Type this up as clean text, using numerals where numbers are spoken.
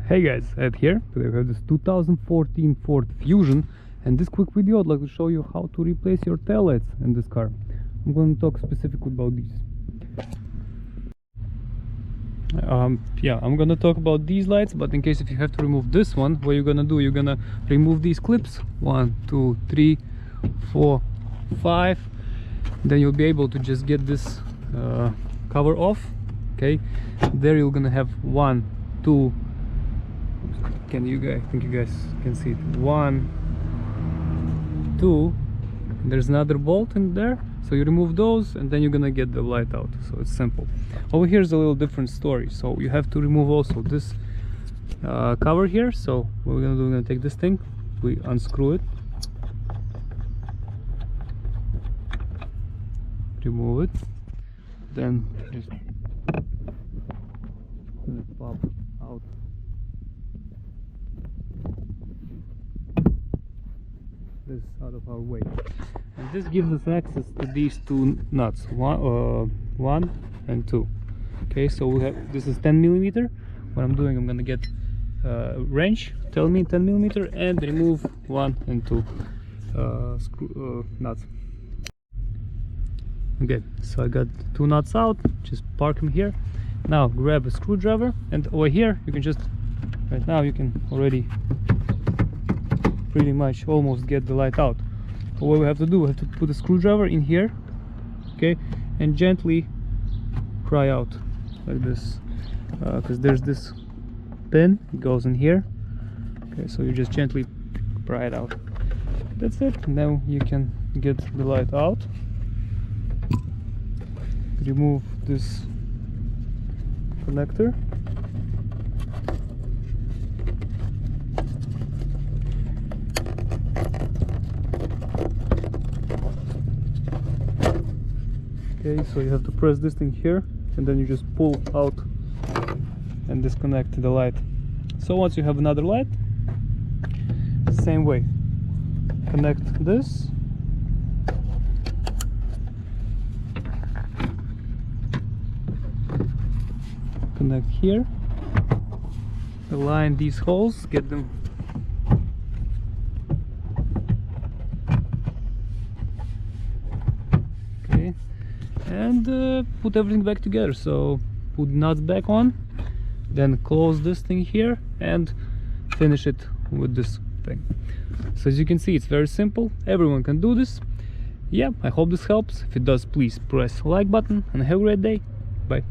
Hey guys, Ed here. Today we have this 2014 Ford Fusion, and this quick video I'd like to show you how to replace your taillights in this car. I'm going to talk specifically about these. I'm gonna talk about these lights, but in case if you have to remove this one, what you're gonna do, you're gonna remove these clips 1, 2, 3, 4, 5. Then you'll be able to just get this cover off. Okay, there you're gonna have 1, 2. I think you guys can see it. 1, 2. There's another bolt in there, so you remove those and then you're gonna get the light out. So it's simple. Over here is a little different story. So you have to remove also this cover here. So what we're gonna do, we're gonna take this thing, we unscrew it, remove it, then just pop out. This out of our way, and this gives us access to these two nuts, one and 2. Okay, so we have, this is 10mm. What I'm doing, I'm gonna get wrench, tell me 10mm, and remove 1 and 2 nuts. Okay, so I got 2 nuts out. Just park them here. Now grab a screwdriver, and over here you can just, right now you can already pretty much almost get the light out. But what we have to do, we have to put a screwdriver in here, okay, and gently pry out like this, because there's this pin, it goes in here. Okay, so you just gently pry it out. That's it. Now you can get the light out. Remove this connector. Okay, so you have to press this thing here, and then you just pull out and disconnect the light. So once you have another light, same way, connect this, connect here, align these holes, get them okay, and put everything back together. So put nuts back on, then close this thing here and finish it with this thing. So as you can see, it's very simple. Everyone can do this. Yeah, I hope this helps. If it does, please press like button, and have a great day. Bye.